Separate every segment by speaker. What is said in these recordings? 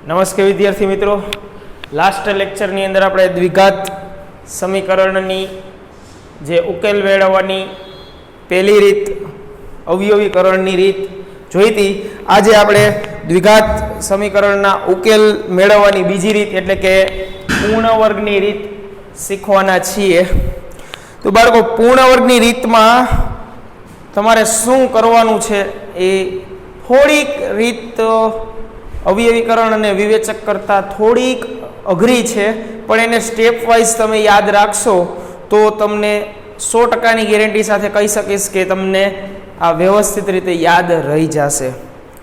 Speaker 1: નમસ્કાર વિદ્યાર્થી મિત્રો, લાસ્ટ લેક્ચરની અંદર આપણે દ્વિઘાત સમીકરણની જે ઉકેલ મેળવવાની પહેલી રીત અવયવીકરણની રીત જોઈ હતી. આજે આપણે દ્વિઘાત સમીકરણના ઉકેલ મેળવવાની બીજી રીત એટલે કે પૂર્ણ વર્ગની રીત શીખવાના છીએ. તો બાળકો, પૂર્ણ વર્ગની રીતમાં તમારે શું કરવાનું છે એ થોડીક રીત અવયવીકરણ અને વિવેચક કરતાં થોડીક અઘરી છે, પણ એને સ્ટેપ વાઇઝ તમે યાદ રાખશો તો તમને 100% ગેરંટી સાથે કહી શકીશ કે તમને આ વ્યવસ્થિત રીતે યાદ રહી જશે.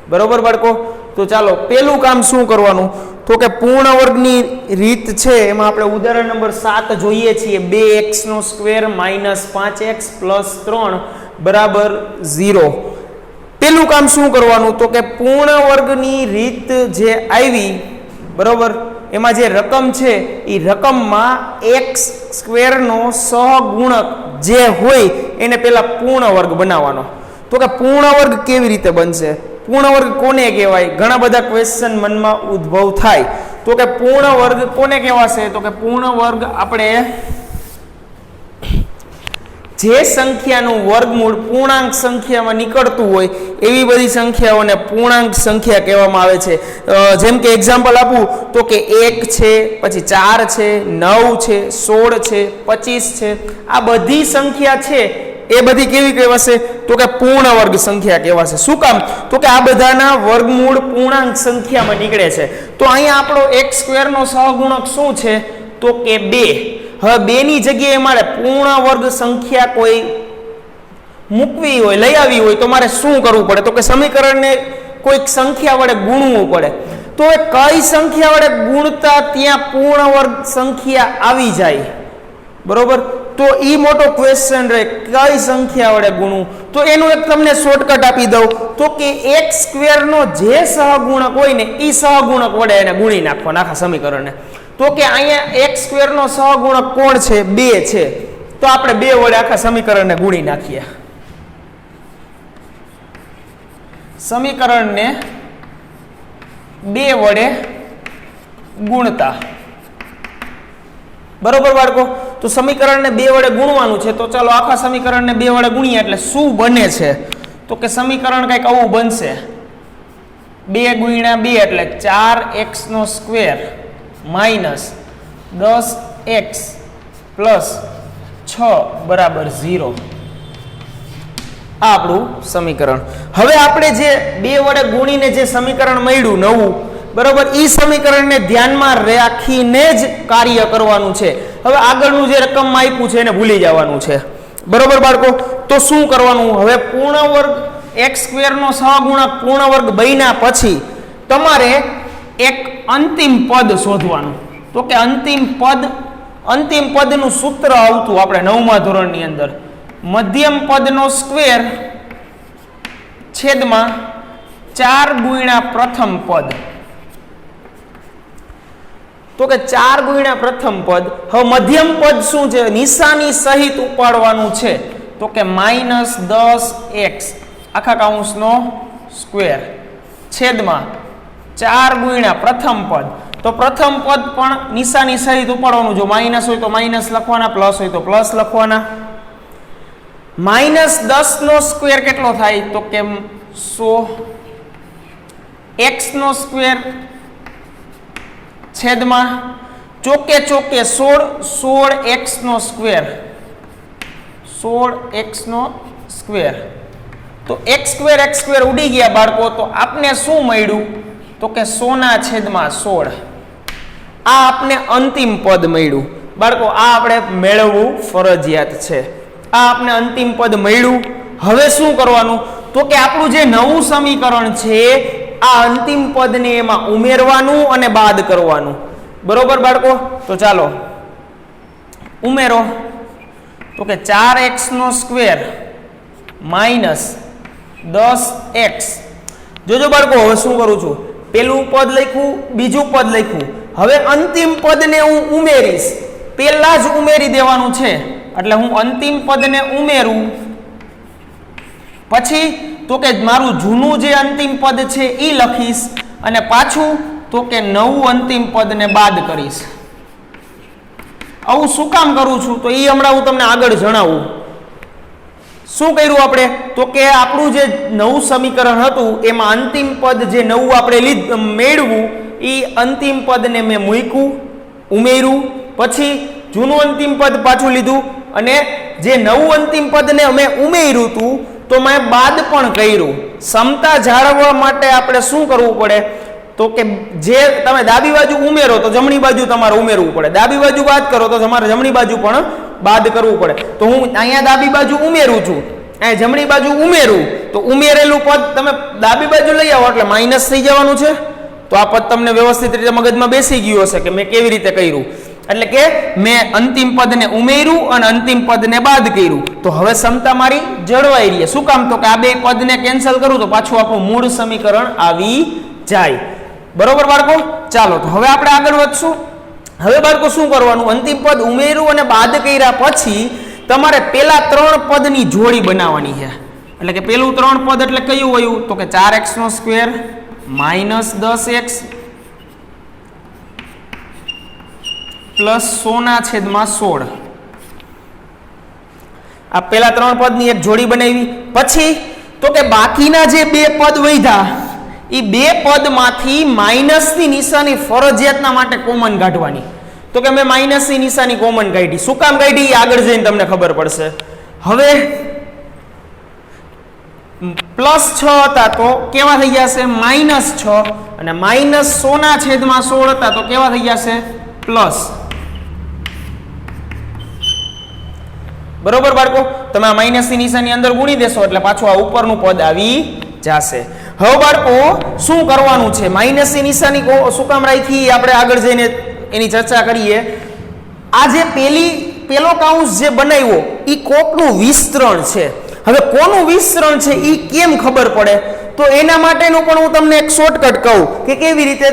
Speaker 1: બરોબર બાળકો? તો ચાલો પહેલું કામ શું કરવાનું, તો કે પૂર્ણ વર્ગની રીત છે એમાં આપણે ઉદાહરણ નંબર 7 જોઈએ છીએ. 2x² - 5x + 3 = 0. પેલું કામ શું કરવાનું, તો કે પૂર્ણ વર્ગની રીત જે આવી, બરોબર, એમાં જે રકમ છે એ રકમમાં x² નો સહગુણક જે હોય એને પેલા પૂર્ણ વર્ગ બનાવવાનો. તો કે પૂર્ણ વર્ગ કેવી રીતે બનશે, પૂર્ણ વર્ગ કોને કહેવાય, ઘણા બધા ક્વેશ્ચન મનમાં ઉદ્ભવ થાય. તો કે પૂર્ણ વર્ગ કોને કહેવાશે, તો કે પૂર્ણ વર્ગ આપણે જે સંખ્યાનું વર્ગમૂળ પૂર્ણાંક સંખ્યામાં નીકળતું હોય એવી બધી સંખ્યાઓને પૂર્ણાંક સંખ્યા કહેવામાં આવે છે. જેમ કે એક્ઝામ્પલ આપું તો કે 1 છે, પછી 4 છે, 9 છે, 16 છે, 25 છે, આ બધી સંખ્યા છે એ બધી કેવી કહેવાશે, તો કે પૂર્ણ વર્ગ સંખ્યા કહેવાશે. શું કામ, તો કે આ બધાના વર્ગમૂળ પૂર્ણાંક સંખ્યામાં નીકળે છે. તો અહીંયા આપણો x² નો સહગુણક શું છે, તો કે 2. હવે 2 ની જગ્યાએ મારે પૂર્ણ વર્ગ સંખ્યા કોઈ મૂકવી હોય, લઈ આવી હોય તો મારે શું કરવું પડે, તો કે સમીકરણને કોઈક સંખ્યા વડે ગુણવું પડે. તો એ કઈ સંખ્યા વડે ગુણતા ત્યાં પૂર્ણ વર્ગ સંખ્યા આવી જાય, બરોબર? તો એ મોટો ક્વેશ્ચન રહે, કઈ સંખ્યા વડે ગુણવું. તો એનું એક તમને શોર્ટકટ આપી દઉં, તો કે x² નો જે સહગુણક હોય ને એ સહગુણક વડે એને ગુણી નાખવાના આખા સમીકરણને. તો કે અહીંયા x² નો સહગુણક કોણ છે, 2 છે. તો આપણે 2 વડે આખા સમીકરણને ગુણી નાખીએ. સમીકરણને 2 વડે ગુણતા, બરોબર બાળકો? તો સમીકરણને 2 વડે ગુણવાનું છે. તો ચાલો આખા સમીકરણને 2 વડે ગુણીએ એટલે શું બને છે, તો કે સમીકરણ કંઈક આવું બનશે. 2 × 2 એટલે 4x² -10x + 6 = 0. આ આપણું સમીકરણ. હવે આપણે જે 2 વડે ગુણીને જે સમીકરણ મળ્યું નવું, બરોબર, એ સમીકરણને ધ્યાનમાં રાખીને જ કાર્ય કરવાનું છે. હવે આગળનું જે રકમમાં આપ્યું છે એને ભૂલી જવાનું છે, બરોબર બાળકો? તો શું કરવાનું, હવે પૂર્ણ વર્ગ x² નો સહગુણક પૂર્ણ વર્ગ બન્યા પછી તમારે એક અંતિમ પદ શોધવાનું. તો કે અંતિમ પદનું સૂત્ર આવતું આપણે 9મા ધોરણની અંદર, મધ્યમ પદનો સ્ક્વેર છેદમાં 4 × પ્રથમ પદ. તો કે 4 × પ્રથમ પદ. હવે મધ્યમ પદ શું છે, નિશાની સહિત ઉપાડવાનું છે. તો કે -10x આખા કૌંસનો સ્ક્વેર છેદમાં 4 × પ્રથમ પદ. તો પ્રથમ પદ પણ નિશાની સહિત ઉપાડવાનું. જો માઇનસ હોય તો માઇનસ લખવાના, પ્લસ હોય તો પ્લસ લખવાના. -10 નો સ્ક્વેર કેટલો થાય, તો કે 100. x નો સ્ક્વેર છેદમાં ચોકે 16x નો સ્ક્વેર, 16x નો સ્ક્વેર. તો x² ઉડી ગયા બાળકો. તો આપને શું મળ્યું, તો કે 100/16. આ આપને અંતિમ પદ મળ્યું બાળકો. આ આપણે મેળવવું ફરજિયાત છે. આ આપને અંતિમ પદ મળ્યું. હવે શું કરવાનું, તો કે આપણું જે નવું સમીકરણ છે આ અંતિમ પદને એમાં ઉમેરવાનું અને બાદ કરવાનું, બરોબર બાળકો? તો ચાલો ઉમેરો. તો કે 4x² - 10x. જોજો બાળકો, હવે શું કરું છું, પેલું પદ લખ્યું, બીજું પદ લખ્યું. હવે અંતિમ પદને હું ઉમેરીશ, પેલા જ ઉમેરી દેવાનું છે. એટલે હું અંતિમ પદને ઉમેરું, પછી તો કે મારું જૂનું જે અંતિમ પદ છે એ લખીશ અને પાછું તો કે નવું અંતિમ પદને બાદ કરીશ. આવું શું કામ કરું છું તો એ હમણાં હું તમને આગળ જણાવું. શું કર્યું આપણે તો કે આપણું જે નવું સમીકરણ હતું એમાં અંતિમ પદ જે નવું આપણે મેળવું એ અંતિમ પદને મેં મૂક્યું, ઉમેર્યું, પછી જૂનું અંતિમ પદ પાછું લીધું અને જે નવું અંતિમ પદને અમે ઉમેર્યું હતું તો મેં બાદ પણ કર્યું. સમતા જાળવવા માટે આપણે શું કરવું પડે તો કે જે તમે ડાબી બાજુ ઉમેરો તો જમણી બાજુ તમારે ઉમેરવું પડે, ડાબી બાજુ બાદ કરો તો તમારે જમણી બાજુ પણ બાદ કરવું પડે. તો હું અહીંયા ડાબી બાજુ ઉમેરું છું, અહીંયા જમણી બાજુ ઉમેરું તો ઉમેરેલું પદ તમે ડાબી બાજુ લઈ આવો એટલે માઇનસ થઈ જવાનું છે. તો આ પદ તમને વ્યવસ્થિત રીતે મગજમાં બેસી ગયું હશે કે મેં કેવી રીતે કર્યું. એટલે કે મેં અંતિમ પદને ઉમેર્યું અને અંતિમ પદને બાદ કર્યું. તો હવે સમતા મારી જળવાઈ રહી. શું કામ તો કે આ બે પદને કેન્સલ કરું તો પાછું આપણું મૂળ સમીકરણ આવી જાય. બરોબર બાળકો? ચાલો તો હવે આપણે આગળ વધશું. હવે બાળકો શું કરવાનું, અંતિમ પદ ઉમેર્યું અને બાદ કર્યા પછી તમારે પેલા 3 પદની જોડી બનાવવાની છે. એટલે કે પેલું 3 પદ એટલે કયું હોય તો કે 4x² માઇનસ 10x પ્લસ 100/16. આ પેલા 3 પદની એક જોડી બનાવી. પછી તો કે બાકીના જે 2 પદ વધ્યા એ 2 પદમાંથી માઇનસની નિશાની ફરજિયાતના માટે કોમન કાઢવાની. તો કે મેં માઇનસની નિશાની કોમન કાઢી. શું કામ કાઢી એ આગળ જઈને તમને ખબર પડશે. હવે +6 હતા તો કેવા થઈ જશે -6 અને -100/16 હતા તો કેવા થઈ જશે પ્લસ. બરોબર બાળકો? તમે આ માઇનસની નિશાની અંદર ગુણી દેશો એટલે પાછું આ ઉપરનું પદ આવી જશે. હવે બાળકો શું કરવાનું છે, માઇનસની નિશાની શું કામ રાખી આપણે આગળ જઈને એની ચર્ચા કરીએ. આ જે પેલો કૌંસ જે બનાવ્યો એ કોકનું વિસ્તરણ છે. હવે કોનું વિસ્તરણ છે એ કેમ ખબર પડે તો એના માટેનું પણ હું તમને એક શોર્ટકટ કહું કે કેવી રીતે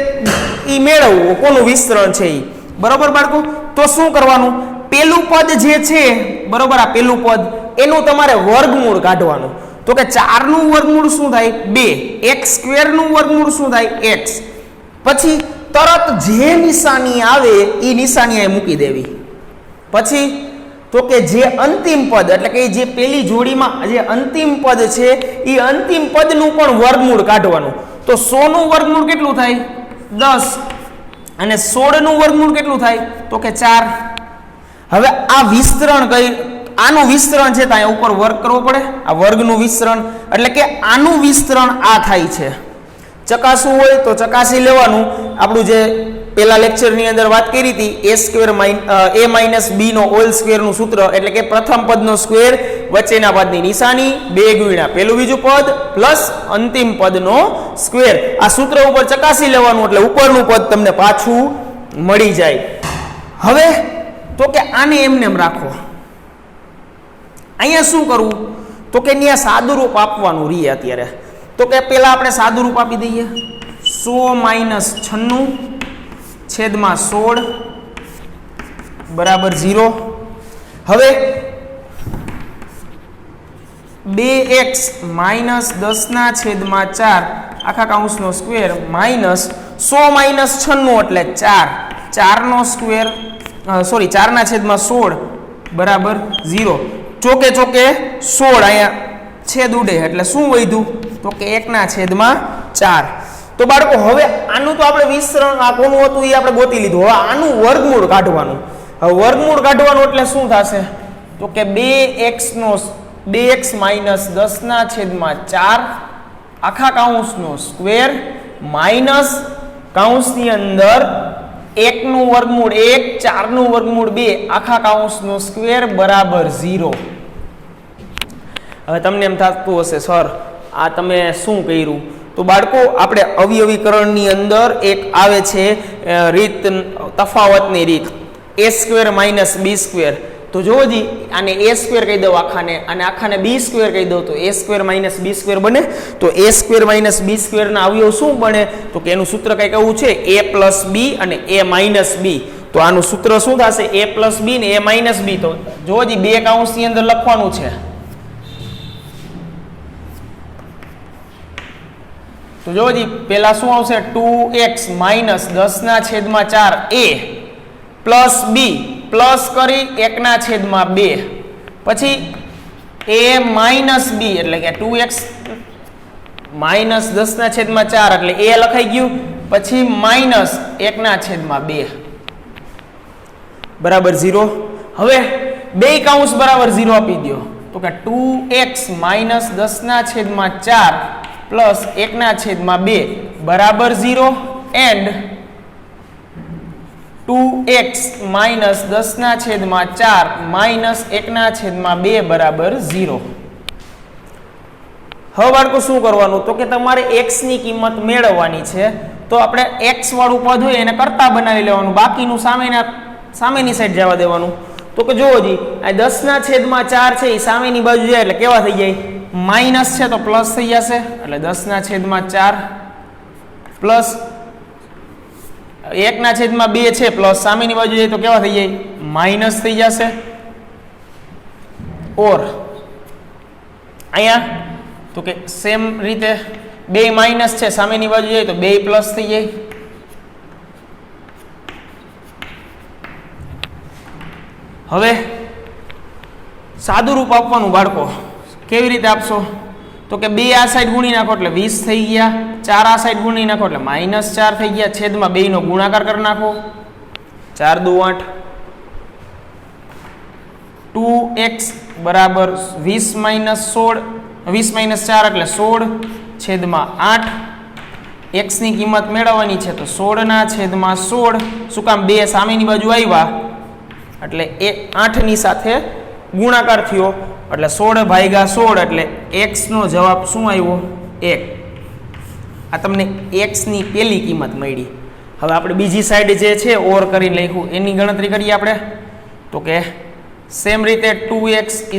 Speaker 1: એ મેળવવું કોનું વિસ્તરણ છે એ. બરોબર બાળકો? તો શું કરવાનું, પેલું પદ જે છે બરોબર, આ પેલું પદ એનું તમારે વર્ગમૂળ કાઢવાનું. તો કે 4 નું વર્ગમૂળ શું થાય 2, x² નું વર્ગમૂળ શું થાય x. પછી તરત જે નિશાની આવે એ નિશાની અહીં મૂકી દેવી. પછી તો કે જે અંતિમ પદ એટલે કે જે પેલી જોડીમાં જે અંતિમ પદ છે એ અંતિમ પદનું પણ વર્ગમૂળ કાઢવાનું. તો 100 નું વર્ગમૂળ કેટલું થાય 10 અને 16 નું વર્ગમૂળ કેટલું થાય તો કે 4. હવે આ વિસ્તરણ કઈ, આનું વિસ્તરણ છે તો અહીંયા ઉપર વર્ગ કરવો પડે. આ વર્ગનું વિસ્તરણ એટલે કે આનું વિસ્તરણ આ થાય છે. ચકાસવું હોય તો ચકાસી લેવાનું. આપણું જે પેલા લેક્ચરની અંદર વાત કરી હતી a - b નો હોલ સ્ક્વેર નું સૂત્ર એટલે કે પ્રથમ પદનો સ્ક્વેર વચ્ચેના પદની નિશાની 2 ગુણ્યા પેલું બીજું પદ પ્લસ અંતિમ પદનો સ્ક્વેર. આ સૂત્ર ઉપર ચકાસી લેવાનું એટલે ઉપરનું પદ તમને પાછું મળી જાય. હવે તો કે આને એમને રાખો. અહીંયા શું કરવું તો કે ત્યાં સાદુરૂપ આપવાનું રીએ. અત્યારે તો કે પેલા આપણે સાદુરૂપ આપી દઈએ 100 - 16 = 0. હવે 2x - 10/4 આખા કૌંસનો સ્ક્વેર માઇનસ 100 - 96 એટલે 4, 4/16 = 0. ચોકે 16 અહીંયા છેદ ઉડે એટલે શું વધ્યું તો કે 1/4. તો બાળકો હવે આનું તો આપણે વિસ્તરણ આ કોનું હતું એ આપણે ગોતી લીધું. હવે આનું વર્ગમૂળ કાઢવાનું. હવે વર્ગમૂળ કાઢવાનું એટલે શું થશે તો કે 2x - 10/4 આખા કૌંસનો સ્ક્વેર માઇનસ કૌંસની અંદર 1 નું વર્ગમૂળ 1, 4 નું વર્ગમૂળ 2 આખા કૌંસનો સ્ક્વેર બરાબર 0. હવે તમને એમ થતું હશે સર આ તમે શું કર્યું તો બાળકો આપણે અવયવીકરણની અંદર એક આવે છે રીત, તફાવતની રીત a² - b². તો જોવો જી આને a² કહી દઉં આખાને અને આખાને b² કહી દઉં તો a² - b² બને. તો a² - b² ના અવયવ શું બને તો કે એનું સૂત્ર કંઈક એવું છે a + b અને a - b. તો આનું સૂત્ર શું થશે a + b ને a - b. તો જોવો જી બે કૌંસની અંદર લખવાનું છે. તો જો જી પહેલા શું આવશે 2x minus 10/4 a plus b plus કરી 1/2 પછી a માઇનસ b એટલે કે 2x માઇનસ 10/4 એટલે a લખાઈ ગયું પછી માઇનસ 1/2 બરાબર 0. હવે બે કૌંસ બરાબર 0 આપી દો તો કે 2x માઇનસ 10/4 પ્લસ 1/2 બરાબર 0 એન્ડ 2x માઇનસ 10/4 માઇનસ 1/2 બરાબર 0. હવે બાળકો શું કરવાનું તો કે તમારે x ની કિંમત મેળવવાની છે તો આપણે x વાળું પદ હોય એને કરતા બનાવી લેવાનું બાકીનું સામેની સાઈડ જવા દેવાનું. તો કે જુઓ જી આ 10/4 છે એ સામેની બાજુ જાય એટલે કેવા થઈ જાય માઇનસ છે તો પ્લસ થઈ જશે એટલે 10/4 પ્લસ 1/2 છે પ્લસ સામેની બાજુ જાય તો કેવા થઈ જાય માઇનસ થઈ જશે. ઓર અહીંયા તો કે સેમ રીતે બે માઇનસ છે સામેની બાજુ જાય તો બે પ્લસ થઈ જાય. હવે સાદું રૂપ આપવાનું બાળકો કેવી રીતે આપશો તો કે 2 આ સાઈડ ગુણી નાખો એટલે 20 થઈ ગયા 4 આ સાઈડ ગુણી નાખો એટલે -4 થઈ ગયા છેદમાં 2 નો ગુણાકાર કરી નાખો 4 દુ 8 2x બરાબર 20 - 4 એટલે 16 છેદમાં 8 x ની કિંમત મેળવવાની છે તો 16/16 શું કામ 2 સામેની બાજુ આવ્યા એટલે 8 ની સાથે ગુણાકાર થયો એટલે 16/16 એટલે x નો જવાબ શું આવ્યો 1. આ તમને x ની પહેલી કિંમત મળી. હવે આપણે બીજી સાઈડ જે છે ઓર કરીને લખ્યું એની ગણતરી કરીએ આપણે તો કે સેમ રીતે 2x =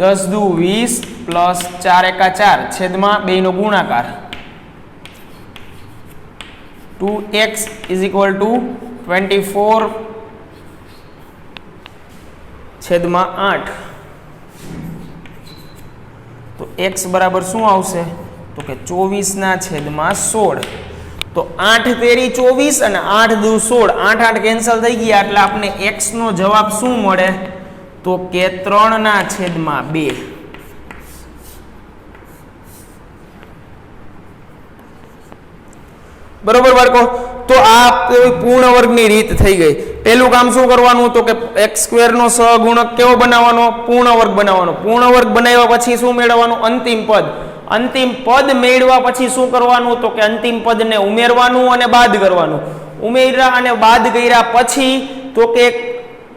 Speaker 1: 10 દુ 20 પ્લસ 4 એકા 4 છેદમાં 2 નો ગુણાકાર 2x = 24 છેદમાં 8 તો x બરાબર શું આવશે તો કે 24/16 તો 8 તેરી 24 અને 8 દુ 16 8 કેન્સલ થઈ ગયા એટલે આપણે x નો જવાબ શું મળે તો કે 3/2. બરોબર બાળકો તો આ પૂર્ણ વર્ગની રીત થઈ ગઈ. પહેલું કામ શું કરવાનું તો કે x² નો સહગુણક કેવો બનાવવાનો પૂર્ણ વર્ગ બનાવવાનો. પૂર્ણ વર્ગ બનાવ્યા પછી શું મેળવવાનું અંતિમ પદ. અંતિમ પદ મેળવ્યા પછી શું કરવાનું તો કે અંતિમ પદને ઉમેરવાનું અને બાદ કરવાનું. ઉમેર્યા અને બાદ કર્યા પછી તો કે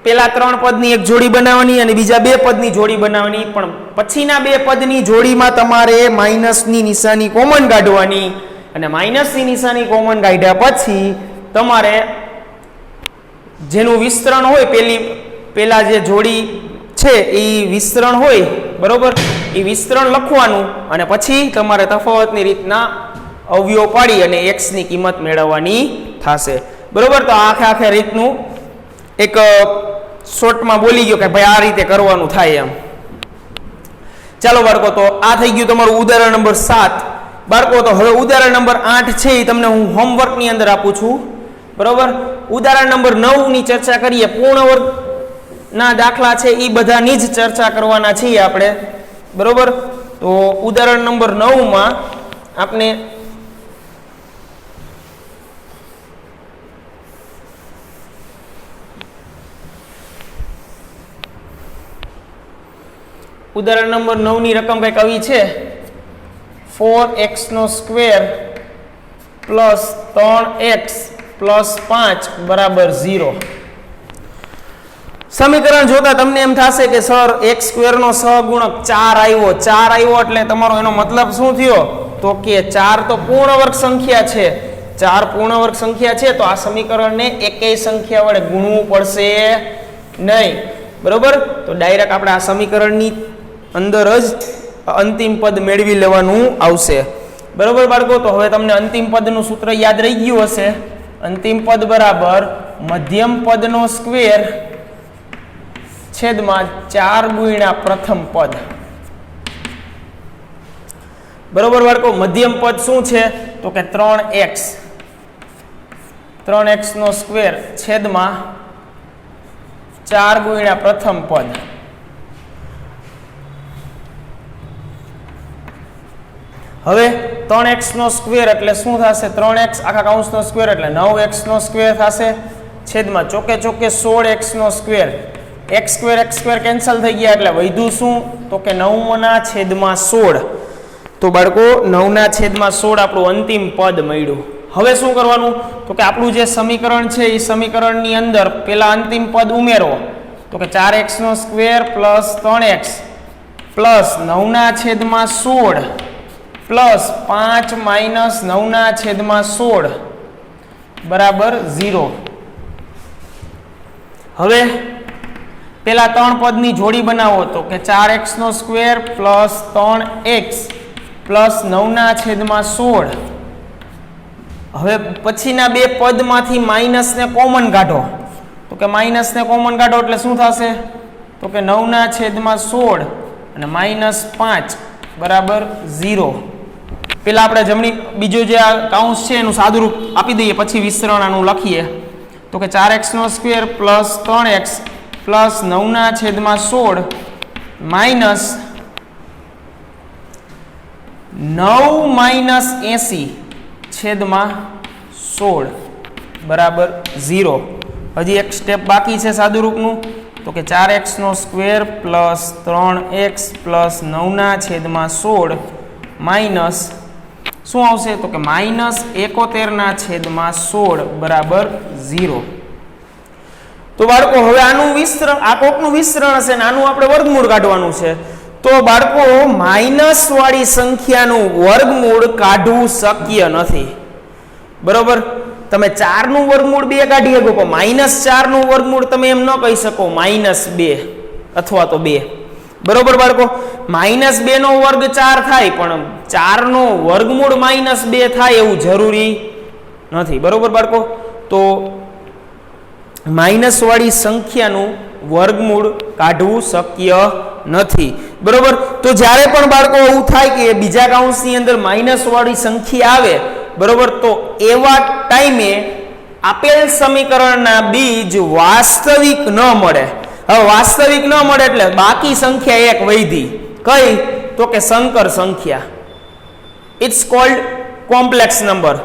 Speaker 1: પેલા 3 પદની એક જોડી બનાવવાની અને બીજા 2 પદની જોડી બનાવવાની પણ પછીના 2 પદની જોડીમાં તમારે માઇનસની નિશાની કોમન કાઢવાની અને માઇનસની નિશાની કોમન કાઢ્યા પછી તમારે જેનું વિસ્તરણ હોય પેલા જે જોડી છે એ વિસ્તરણ હોય બરોબર એ વિસ્તરણ લખવાનું અને પછી તમારે તફાવતની રીતના અવયવ પાડી અને x ની કિંમત મેળવવાની થશે. બરોબર તો આખે રીતનું એક શોર્ટમાં બોલી ગયો કે ભાઈ આ રીતે કરવાનું થાય એમ. ચાલો બાળકો તો આ થઈ ગયું તમારું ઉદાહરણ નંબર 7. બાળકો તો હવે ઉદાહરણ નંબર 8 છે એ તમને હું હોમવર્કની અંદર આપું છું. બરોબર ઉદાહરણ નંબર 9 ની ચર્ચા કરીએ. પૂર્ણ વર્ગ ના દાખલા છે એ બધાની જ ચર્ચા કરવાના છીએ આપણે. બરોબર તો ઉદાહરણ નંબર 9 માં આપણે ઉદાહરણ નંબર 9 ની રકમ કંઈક આવી છે 4x² પ્લસ 3x પ્લસ 5 બરાબર 0. સમીકરણ જોતા તમને એમ થશે કે સર x² નો સહગુણક 4 આવ્યો એટલે તમારો એનો મતલબ શું થયો તો કે 4 તો પૂર્ણ વર્ગ સંખ્યા છે. 4 પૂર્ણ વર્ગ સંખ્યા છે તો આ સમીકરણને એકેય સંખ્યા વડે ગુણવું પડશે નહીં. બરોબર તો ડાયરેક્ટ આપણે આ સમીકરણની અંદર જ અંતિમ પદ મેળવી લેવાનું આવશે. બરોબર બાળકો તો હવે તમને અંતિમ પદનું સૂત્ર યાદ રહી ગયું હશે. અંતિમ પદ બરાબર મધ્યમ પદનો સ્ક્વેર છેદમાં 4 ગુણ્યા પ્રથમ પદ. બરોબર બાળકો, મધ્યમ પદ શું છે તો કે 3x 3x નો સ્ક્વેર છેદમાં 4 ગુણ્યા પ્રથમ પદ. હવે 3x નો સ્ક્વેર એટલે શું થશે? 3x આખા કૌંસનો સ્ક્વેર એટલે 9x નો સ્ક્વેર થશે છેદમાં ચોકે 16x નો સ્ક્વેર. x સ્ક્વેર કેન્સલ થઈ ગયા એટલે વધ્યું શું તો કે 9/16. તો બાળકો 9/16 આપણું અંતિમ પદ મળ્યું. હવે શું કરવાનું તો કે આપણું જે સમીકરણ છે એ સમીકરણની અંદર પેલા અંતિમ પદ ઉમેરો તો કે 4x નો square plus 3x plus 9/16 plus 5 minus 9/16 બરાબર 0. હવે પેલા 3 પદની જોડી બનાવો તો કે 4x નો સ્ક્વેર પ્લસ 3x પ્લસ 9/16. હવે પછીના બે પદમાંથી માઇનસને કોમન કાઢો તો કે માઇનસને કોમન કાઢો એટલે શું થશે તો કે 9/16 અને -5 બરાબર 0. પેલા આપણે જમણી બીજો જે આ કૌંસ છે એનું સાદુરૂપ આપી દઈએ પછી વિસ્તરણ આનું લખીએ તો કે 4x નો square plus 3x plus 9/16 minus 9 - 80 છેદમાં 16 બરાબર 0. હજી એક સ્ટેપ બાકી છે સાદુરૂપનું તો કે 4x નો square plus 3x plus 9/16 minus શું આવશે તો કે -71/16 બરાબર 0. તો બાળકો હવે આનું વિસ્તરણ આ કોકનું વિસ્તરણ હશે ને આનું આપણે વર્ગમૂળ કાઢવાનું છે. તો બાળકો માઇનસ વાળી સંખ્યાનું વર્ગમૂળ કાઢવું શક્ય નથી. બરોબર, તમે 4 નું વર્ગમૂળ 2 કાઢી શકો પણ -4 નું વર્ગમૂળ તમે એમ ન કહી શકો -2 અથવા તો 2. બરોબર બાળકો, -2 નો વર્ગ 4 થાય પણ 4 નો વર્ગમૂળ -2 થાય એવું જરૂરી નથી. બરોબર બાળકો, તો માઇનસ વાળી સંખ્યાનું વર્ગમૂળ કાઢવું શક્ય નથી. બરોબર, તો જ્યારે પણ બાળકો એવું થાય કે બીજા કૌંસની અંદર માઇનસ વાળી સંખ્યા આવે બરોબર તો એવા ટાઈમે આપેલ સમીકરણના બીજ વાસ્તવિક ન મળે. હવે વાસ્તવિક ન મળે એટલે બાકી સંખ્યા એક વૈધી કઈ તો કે સંકર સંખ્યા. It's called complex number.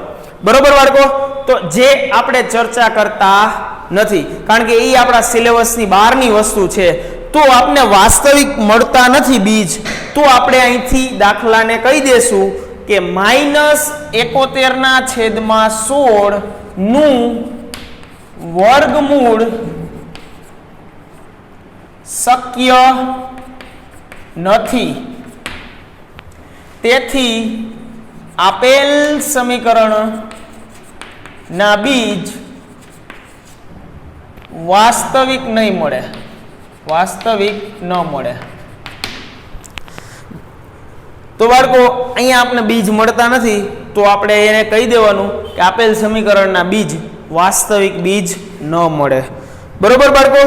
Speaker 1: બરોબર બાળકો, તો જે આપણે ચર્ચા કરતા નથી કારણ કે એ આપણા સિલેબસની બહારની વસ્તુ છે. તો આપણે વાસ્તવિક મળતા નથી બીજ તો આપણે અહીંથી દાખલાને કહી દેશું કે -71/16 નું વર્ગમૂળ શક્ય નથી. તેથી આપેલ સમીકરણ ના બીજ વાસ્તવિક નહીં મળે, વાસ્તવિક ન મળે. તો બાળકો અહીંયા આપણે બીજ મળતા નથી તો આપણે એને કહી દેવાનું કે આપેલ સમીકરણના બીજ વાસ્તવિક બીજ ન મળે. બરોબર બાળકો,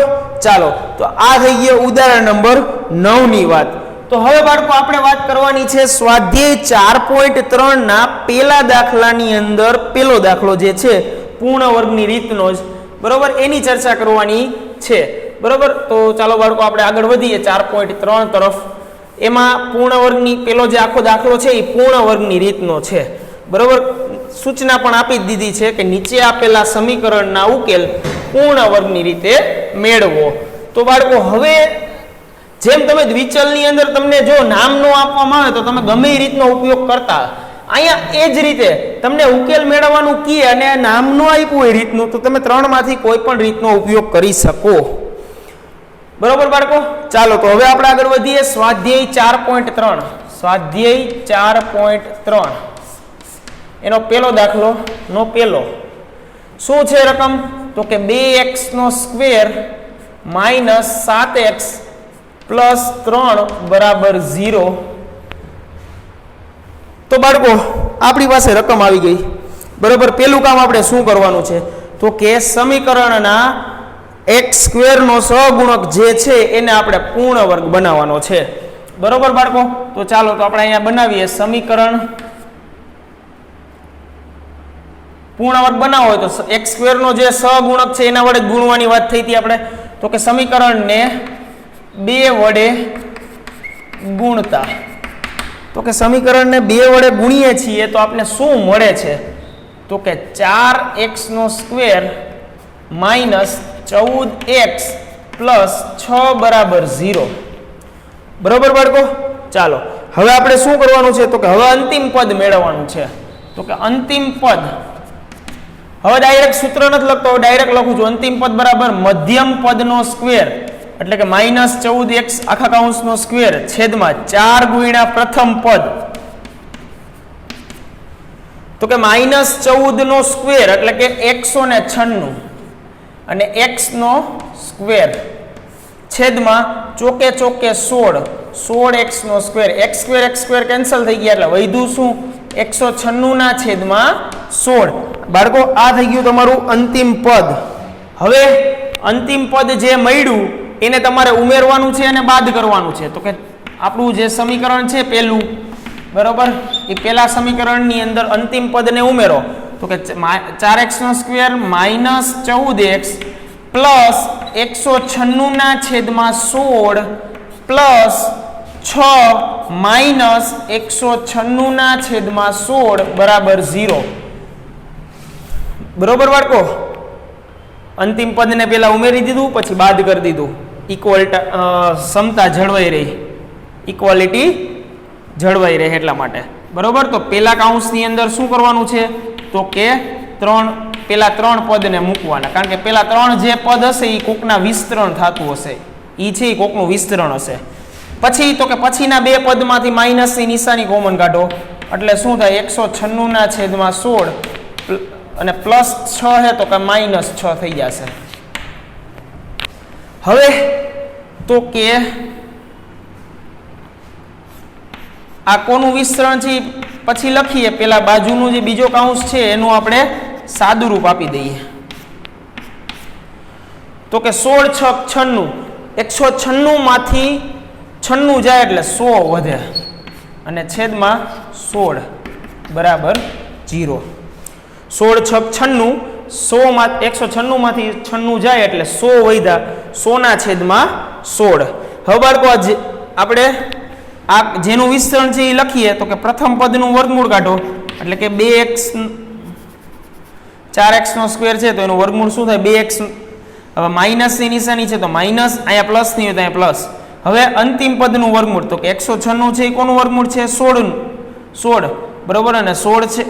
Speaker 1: ચાલો તો આ થઈ ગયો ઉદાહરણ નંબર 9 ની વાત. તો હવે બાળકો આપણે વાત કરવાની છે સ્વાધ્યાય 4.3 ના પેલા દાખલાની અંદર પેલો દાખલો જે છે પૂર્ણ વર્ગની રીતનો જ બરોબર એની ચર્ચા કરવાની છે. બરોબર, તો ચાલો બાળકો આપણે આગળ વધીએ 4.3 તરફ. એમાં પૂર્ણ વર્ગની પેલો જે આખો દાખલો છે એ પૂર્ણ વર્ગની રીતનો છે. બરોબર, સૂચના પણ આપી દીધી છે કે નીચે આપેલા સમીકરણના ઉકેલ પૂર્ણ વર્ગની રીતે મેળવો. તો બાળકો હવે જેમ તમે દ્વિચલની અંદર તમને જો નામ ન આપવામાં આવે તો તમે ગમે એ રીતનો ઉપયોગ કરતા, અહીંયા એ જ રીતે તમને ઉકેલ મેળવવાનું કહે અને નામ ન આપ્યું એ રીતનું તો તમે 3 માંથી કોઈ પણ રીતનો ઉપયોગ કરી શકો. બરોબર બાળકો, ચાલો તો હવે આપણે આગળ વધીએ સ્વાધ્યાય 4.3. સ્વાધ્યાય 4.3 એનો પેલો દાખલો નો પેલો શું છે રકમ તો કે 2x નો સ્ક્વેર માઇનસ 7x પ્લસ 3 બરાબર 0. તો બાળકો આપણી પાસે રકમ આવી ગઈ. બરોબર, પેલું કામ આપણે શું કરવાનું છે તો કે સમીકરણના x સ્ક્વેર નો સહગુણક જે છે એને આપણે પૂર્ણ વર્ગ બનાવવાનો છે. બરોબર બાળકો? તો ચાલો તો આપણે અહીંયા બનાવીએ સમીકરણ પૂર્ણ વર્ગ બનાવો હોય તો x² નો જે સહગુણક છે એના વડે ગુણવાની વાત થઈ હતી આપણે. તો કે સમીકરણને 2 વડે ગુણતા, તો કે સમીકરણને 2 વડે ગુણીએ છીએ તો આપણે શું મળે છે? તો કે 4x² માઇનસ 14x પ્લસ 6 બરાબર 0. બરોબર બાળકો? ચાલો હવે આપણે શું કરવાનું છે? તો કે હવે અંતિમ પદ મેળવવાનું છે. તો કે અંતિમ પદ, હવે ડાયરેક્ટ સૂત્ર નથી લખતો, ડાયરેક્ટ લખું છું. અંતિમ પદ બરાબર મધ્યમ પદનો સ્ક્વેર એટલે કે માઇનસ 14x આખા કૌંસનો સ્ક્વેર છેદમાં 4 ગુણ્યા પ્રથમ પદ. તો કે માઇનસ 14 નો સ્ક્વેર એટલે કે 196 અને x નો સ્ક્વેર છેદમાં ચોકે ચોકે 16x નો સ્ક્વેર. x² કેન્સલ થઈ ગયા એટલે વધ્યું શું? 196 ના છેદમાં 16. બાળકો આ થઈ ગયું તમારું અંતિમ પદ. હવે અંતિમ પદ જે મળ્યું એને તમારે ઉમેરવાનું છે અને બાદ કરવાનું છે. તો કે આપણું જે સમીકરણ છે પહેલું, બરોબર, એ પહેલા સમીકરણની અંદર અંતિમ પદને ઉમેરો. તો કે 4x² માઇનસ 14x પ્લસ 196 ના છેદમાં 16 પ્લસ 6 માઇનસ 196 ના છેદમાં 16 બરાબર 0. બરોબર બાળકો? અંતિમ પદને પહેલા ઉમેરી દીધું, પછી બાદ કરી દીધું. સમતા જળવાઈ રહી, ઇક્વાલિટી જળવાઈ રહે એટલા માટે. બરોબર? તો પહેલા કૌંસની અંદર શું કરવાનું છે? તો કે પેલા 3 પદને મૂકવાના, કારણ કે પેલા 3 જે પદ હશે એ કોકના વિસ્તરણ થતું હશે, એ છે એ કોકનું વિસ્તરણ હશે. પછી તો કે પછીના 2 પદમાંથી માઇનસની નિશાની કોમન કાઢો એટલે શું થાય? 196 ના છેદમાં 16 અને પ્લસ 6 હે તો કે માઇનસ 6 થઈ જશે. હવે તો કે આ કોનું વિસ્તરણ છે પછી લખીએ. પેલા બાજુનું જે બીજો કૌંસ છે એનું આપણે સાદું રૂપ આપી દઈએ. તો કે 16 × 6 = 196 માંથી 96 જાય એટલે 100 વધે અને છેદમાં 16 બરાબર 0. 16 × 6 = 96, 196 માંથી 96 જાય એટલે 100 વધ્યા, 100 ના છેદમાં 16. હવે બાળકો આપણે આ જેનું વિસ્તરણ છે એ લખીએ. તો કે પ્રથમ પદનું વર્ગમૂળ કાઢો એટલે કે 2x 4x નો સ્ક્વેર છે તો એનું વર્ગમૂળ શું થાય? 2x. હવે માઇનસની નિશાની છે તો માઇનસ, અહીંયા પ્લસ ની હોય તો અહીંયા પ્લસ. હવે અંતિમ પદનું વર્ગમૂળ તો કે 196 છે એ કોનું વર્ગમૂળ છે? 16. બરોબર? અને 16 છે,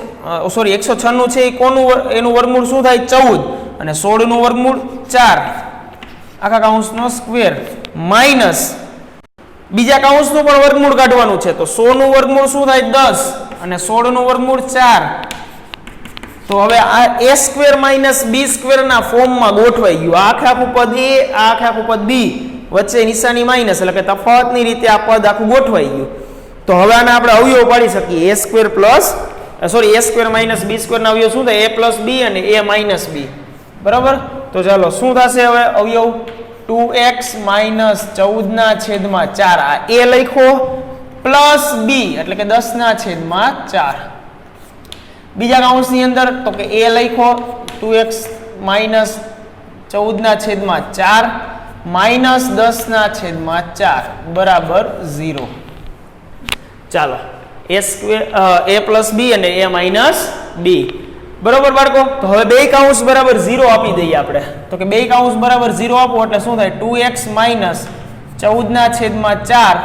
Speaker 1: સોરી 196 છે એ કોનું, એનું વર્ગમૂળ શું થાય? 14 અને 16 નું વર્ગમૂળ 4 આખા કૌંસનો સ્ક્વેર માઇનસ બીજા કૌંસનું પણ વર્ગમૂળ કાઢવાનું છે. તો 100 નું વર્ગમૂળ શું થાય? 10 અને 16 નું વર્ગમૂળ 4. તો હવે આ a² - b² ના ફોર્મમાં ગોઠવાઈ ગયું. આ આખું પદ a, આ આખું પદ b, વચ્ચે નિશાની માઇનસ એટલે કે તફાવતની રીતે આ પદ આખું ગોઠવાઈ ગયું. તો હવે આને આપણે અવયવ પાડી શકીએ. a² - b² ના અવયવ શું થાય? a + b અને a - b. બરાબર? તો ચાલો શું થશે હવે અવયવ? 2x - 14 ના છેદમાં 4 આ a લખો પ્લસ b એટલે કે 10 ના છેદમાં 4. બીજા કૌંસની અંદર તો કે a લખો 2x - 14 ના છેદમાં 4 માઇનસ 10 ના છેદમાં 4 બરાબર 0. ચાલો a + b અને a - b. બરોબર બાળકો? તો હવે બે કૌંસ બરાબર 0 આપી દઈએ આપણે. તો કે બે કૌંસ બરાબર 0 આપો એટલે શું થાય? 2x - 14 ના છેદમાં 4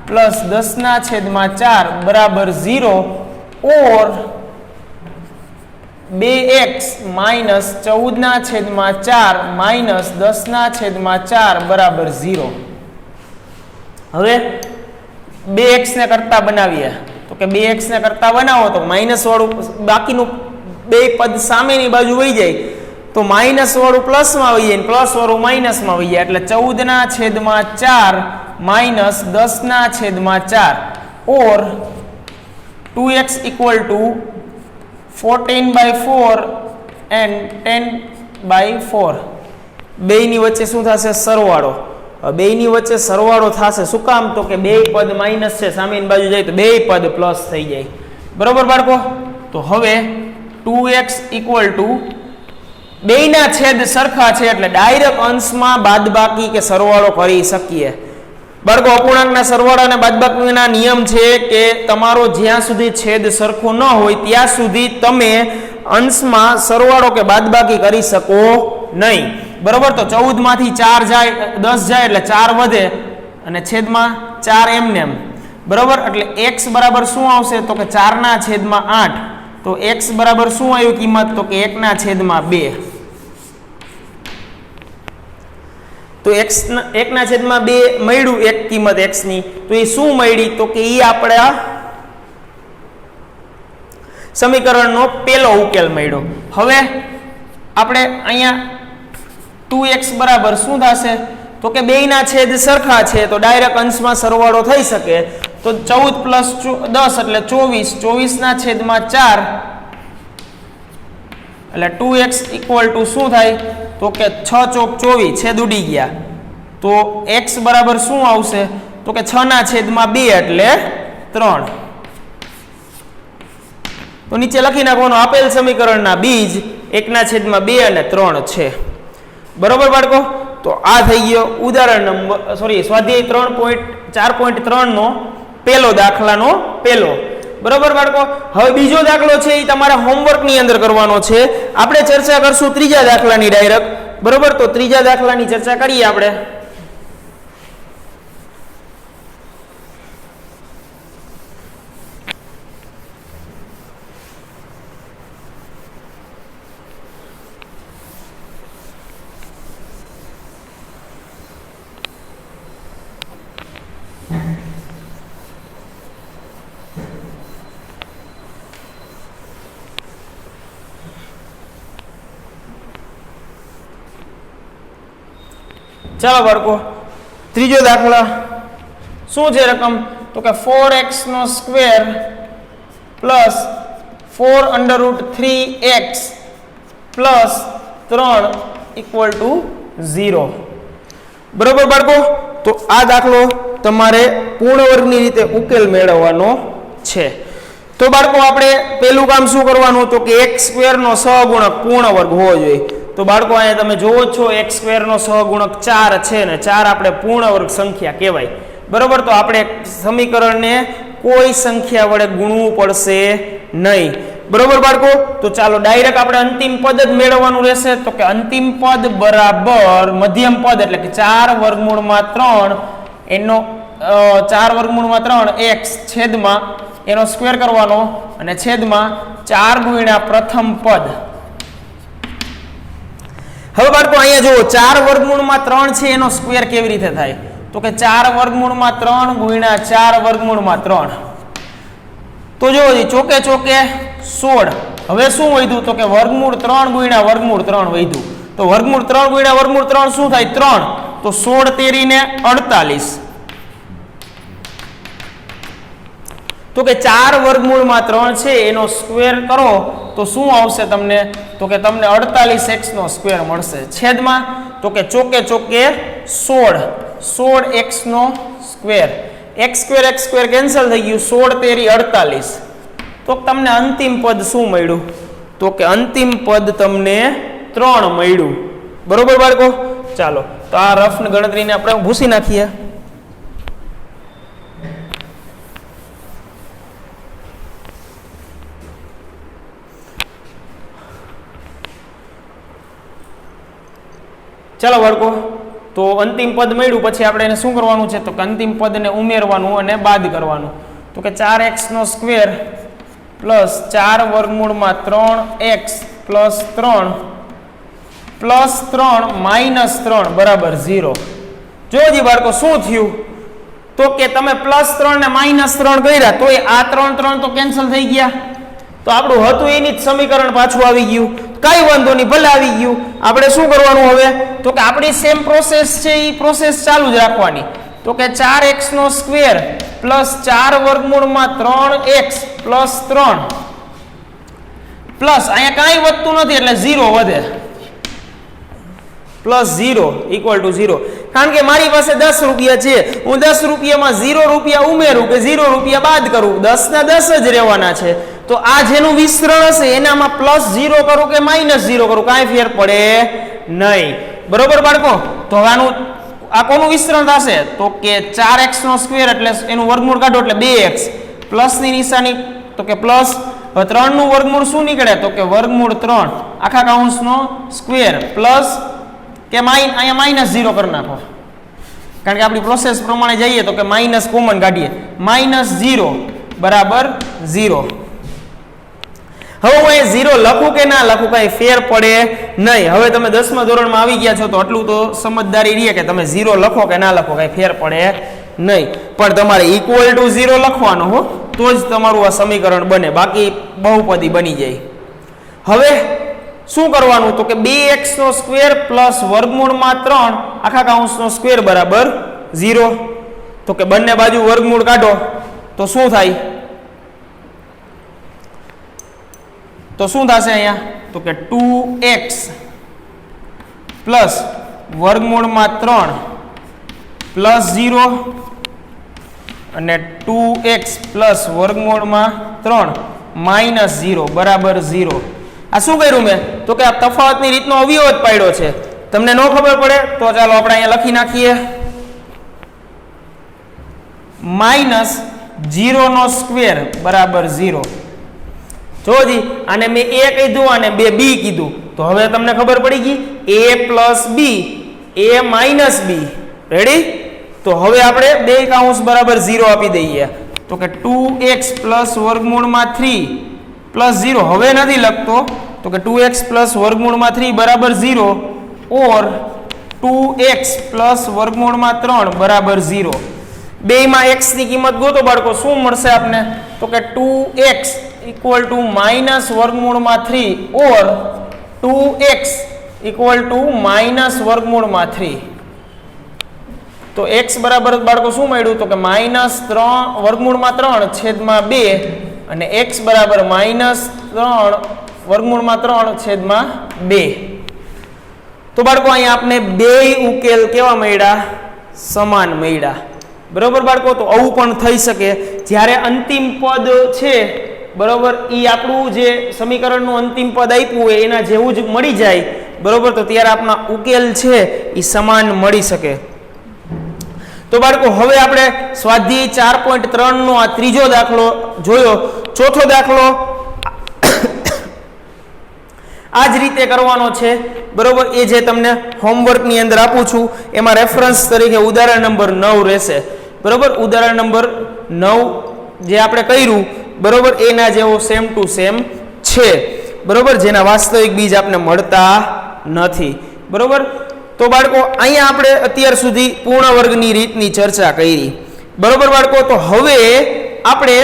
Speaker 1: પ્લસ 10 ના છેદમાં 4 બરાબર 0 ઓર 2x - 14 ના છેદમાં 4 માઇનસ 10 ના છેદમાં 4 બરાબર 0. હવે 2x ને કરતા બનાવીએ. તો કે 2x ને કરતા બનાવો તો માઇનસ વાળું બાકીનું બે પદ સામેની બાજુ વહી જાય તો માઇનસ વાળું પ્લસમાં વહી જાય, પ્લસ વાળું માઇનસમાં વહી જાય એટલે 14 ના છેદમાં 4 માઇનસ 10 ના છેદમાં 4 ઓર 2x = 14/4 and 10/4. બેયની વચ્ચે શું થશે? સરવાળો. બેયની વચ્ચે સરવાળો થશે. શું કામ? તો કે બે પદ માઇનસ છે, સામેની બાજુ જાય તો બે પદ પ્લસ થઈ જાય. બરોબર બાળકો? તો હવે 2x ઇક્વલ ટુ બેયના છેદ સરખા છે એટલે ડાયરેક્ટ અંશમાં બાદબાકી કે સરવાળો કરી શકીએ. બાળકો, અપૂર્ણાંકના સરવાળા અને બાદબાકીના નિયમ છે કે તમારો જ્યાં સુધી છેદ સરખો ન હોય ત્યાં સુધી તમે અંશમાં સરવાળો કે બાદબાકી કરી શકો નહીં. બરોબર? તો 14 માંથી 4 જાય 10 જાય એટલે 4 વધે અને છેદમાં 4 એમને એમ. બરોબર? એટલે x બરાબર શું આવશે? તો કે 4 ના છેદમાં 8. તો x બરાબર શું આવ્યું કિંમત? તો કે 1 ના છેદમાં 2. તો x 1 ના છેદમાં 2 મળ્યું એક કિંમત x ની. તો એ શું મળી? તો કે એ આપણા સમીકરણનો પહેલો ઉકેલ મળ્યો. હવે આપણે અહીંયા 2x બરાબર શું થશે? તો કે બેયના છેદ સરખા છે તો ડાયરેક્ટ અંશમાં સરવાળો થઈ શકે. તો 14 પ્લસ 10 એટલે 24. 24 ના છેદમાં 4 એટલે 2x ઇક્વલ ટુ શું થાય? તો કે 6 ચોક 24, છેદ ઉડી ગયા. તો x બરાબર શું આવશે? તો કે 6 ના છેદમાં 2 એટલે 3. તો નીચે લખી નાખવાનું આપેલ સમીકરણના બીજ 1 ના છેદમાં 2 અને 3 છે. બરોબર બાળકો? તો આ થઈ ગયો ઉદાહરણ નંબર સ્વાધ્યાય 4.3 નો પહેલો દાખલાનો પહેલો. બરોબર બાળકો? હવે બીજો દાખલો છે એ તમારા હોમવર્ક ની અંદર કરવાનો છે. આપણે ચર્ચા કરશું ત્રીજા દાખલાની ડાયરેક્ટ. બરોબર? તો ત્રીજા દાખલાની ચર્ચા કરીએ આપણે. ચાલો બાળકો, ત્રીજો દાખલા શું છે રકમ? તો કે 4x નો square plus 4 under root 3x plus 3 equal to 0. બરોબર બાળકો? તો આ દાખલો તમારે પૂર્ણ વર્ગની રીતે ઉકેલ મેળવવાનો છે. તો બાળકો આપણે પહેલું કામ શું કરવાનું? તો કે x સ્ક્વેર નો સહગુણક પૂર્ણ વર્ગ હોવો જોઈએ. તો બાળકો અહીંયા તમે જોવો છો x સ્ક્વેર નો સહગુણક 4 છે ને 4 આપણે પૂર્ણ વર્ગ સંખ્યા કહેવાય. બરોબર? તો આપણે સમીકરણને કોઈ સંખ્યા વડે ગુણવું પડશે નહીં. બરોબર બાળકો? તો ચાલો ડાયરેક્ટ આપણે અંતિમ પદ જ મેળવવાનું રહેશે. તો કે અંતિમ પદ બરાબર મધ્યમ પદ એટલે કે 4 વર્ગમૂળમાં 3 એનો 4 વર્ગમૂળમાં 3 x છેદમાં એનો સ્ક્વેર કરવાનો અને છેદમાં 4 ગુણ્યા પ્રથમ પદ. હવે બાળકો અહીંયા જુઓ 4 વર્ગમૂળમાં 3 છે એનો સ્ક્વેર કેવી રીતે થાય? તો કે 4 વર્ગમૂળમાં 3 ગુણ્યા 4 વર્ગમૂળમાં 3. તો જો ચોકે ચોકે 16. હવે શું વધ્યું? તો કે વર્ગમૂળ 3 ગુણ્યા વર્ગમૂળ 3 વધ્યું. તો વર્ગમૂળ 3 ગુણ્યા વર્ગમૂળ 3 શું થાય? 3. તો 16 તેરી ને 48. તો કે 4 વર્ગમૂળમાં 3 છે એનો સ્ક્વેર કરો તો શું આવશે તમને? તો કે તમને 48x નો સ્ક્વેર મળશે. છેદમાં તો કે ચોકે ચોકે 16x નો સ્ક્વેર. x સ્ક્વેર કેન્સલ થઈ ગયું. 16 તેરી 48. તો તમને અંતિમ પદ શું મળ્યું? તો કે અંતિમ પદ તમને 3 મળ્યું. બરોબર બાળકો? ચાલો તો આ રફ ગણતરીને આપણે ભૂસી નાખીએ. ચાલો બાળકો, તો અંતિમ પદ મળ્યું પછી આપણે એને શું કરવાનું છે? તો કે અંતિમ પદને ઉમેરવાનું અને બાદ કરવાનું. તો કે 4x નો સ્ક્વેર પ્લસ 4 વર્ગમૂળમાં 3x પ્લસ 3 માઇનસ 3 બરાબર 0. જોજી બાળકો શું થયું? તો કે તમે +3 ને -3 કર્યા તો આ 3 તો કેન્સલ થઈ ગયા. તો આપણું હતું એની જ સમીકરણ પાછું આવી ગયું. કઈ વાંધો નહીં, ભલે આવી ગયું. આપણે શું કરવાનું હવે? તો કે આપણી સેમ પ્રોસેસ છે એ પ્રોસેસ ચાલુ જ રાખવાની. તો કે 4x નો સ્ક્વેર પ્લસ 4 વર્ગમૂળમાં 3x પ્લસ 3 પ્લસ અહીંયા કાંઈ વધતું નથી એટલે 0 વધે. +0 = 0. કારણ કે મારી પાસે 10 રૂપિયા છે, હું 10 રૂપિયામાં 0 રૂપિયા ઉમેરું કે 0 રૂપિયા બાદ કરું, 10 ના 10 જ રહેવાના છે. તો આ જેનું વિસ્તરણ હશે એનામાં +0 કરું કે -0 કરું કાંઈ ફેર પડે નહીં. બરોબર બાળકો? તો આનું આ કોનું વિસ્તરણ થશે? તો કે 4x² એટલે એનું વર્ગમૂળ કાઢો એટલે 2x, પ્લસની નિશાની તો કે પ્લસ. હવે 3 નું વર્ગમૂળ શું નીકળે? તો કે વર્ગમૂળ 3 આખા કૌંસનો સ્ક્વેર પ્લસ કે અહીંયા -0 કરી નાખો, કારણ કે આપણી પ્રોસેસ પ્રમાણે જઈએ તો કે માઇનસ કોમન કાઢીએ, -0 બરાબર 0. હવે હું અહીં 0 લખું કે ના લખું કાંઈ ફેર પડે નહીં. હવે તમે 10મા ધોરણમાં આવી ગયા છો તો આટલું તો સમજદારી રહે કે તમે 0 લખો કે ના લખો કાંઈ ફેર પડે નહીં, પણ તમારે = 0 લખવાનો હો, તો જ તમારું આ સમીકરણ બને, બાકી બહુપદી બની જાય. હવે શું કરવાનું? તો કે 2x² પ્લસ વર્ગમૂળમાં 3 આખા કૌંસનો સ્ક્વેર બરાબર 0. તો કે બંને બાજુ વર્ગમૂળ કાઢો તો શું થાય? તો શું થશે અહીંયા? તો કે 2x પ્લસ વર્ગમૂળમાં 3 પ્લસ 0 અને 2x પ્લસ વર્ગમૂળમાં 3 -0 બરાબર 0. આ શું કર્યું મેં? તો કે આ તફાવતની રીતનો અવયવ જ પાડ્યો છે. તમને ન ખબર પડે તો ચાલો આપણે અહીંયા લખી નાખીએ, -0² બરાબર 0. જોજી, આને મેં a કીધું અને બે b કીધું, તો હવે તમને ખબર પડી ગઈ a plus b, a minus b. Ready? તો હવે આપણે બે કૌંસ બરાબર 0 આપી દઈએ. તો કે 2x પ્લસ વર્ગમૂળમાં 3 પ્લસ 0 હવે નથી લખતો, તો કે 2x પ્લસ વર્ગમૂળમાં 3 બરાબર 0 ઓર 2x પ્લસ વર્ગમૂળમાં 3 બરાબર 0. બેયમાં x ની કિંમત ગોતો બાળકો, શું મળશે આપને? તો કે 2x = વર્ગમૂળમાં 3 ઓર 2x - વર્ગમૂળમાં 3. તો x બરાબર બાળકો શું મળ્યું? તો કે -3 વર્ગમૂળમાં 3 છેદમાં 2 અને x બરાબર -3 વર્ગમૂળમાં 3 છેદમાં 2. તો બાળકો અહીંયા આપણે બે ઉકેલ કેવા મળ્યા? સમાન મળ્યા. બરોબર બાળકો? તો આવું પણ થઈ શકે જ્યારે અંતિમ પદ છે બરોબર એ આપણું જે સમીકરણનું અંતિમ પદ આપ્યું હોય એના જેવું જ મળી જાય બરોબર, તો ત્યારે આપણા ઉકેલ છે એ સમાન મળી શકે. તો બાળકો હવે આપણે સ્વાધ્યાય 4.3 નો આ ત્રીજો દાખલો જોયો. ચોથો દાખલો આ જ રીતે કરવાનો છે બરોબર, એ જે તમને હોમવર્કની અંદર આપું છું એમાં રેફરન્સ તરીકે ઉદાહરણ નંબર 9 રહેશે બરોબર. ઉદાહરણ નંબર 9 જે આપણે કર્યું બરોબર એના જેવો સેમ ટુ સેમ છે બરોબર, જેના વાસ્તવિક બીજ આપણે મળતા નથી બરોબર. તો બાળકો અહીંયા આપણે અત્યાર સુધી પૂર્ણ વર્ગની રીતની ચર્ચા કરી બરોબર બાળકો. તો હવે આપણે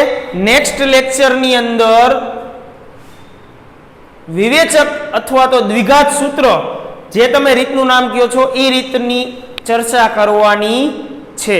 Speaker 1: નેક્સ્ટ લેક્ચરની અંદર વિવેચક અથવા તો દ્વિઘાત સૂત્ર જે તમે રીતનું નામ કહો છો એ રીતની ચર્ચા કરવાની છે.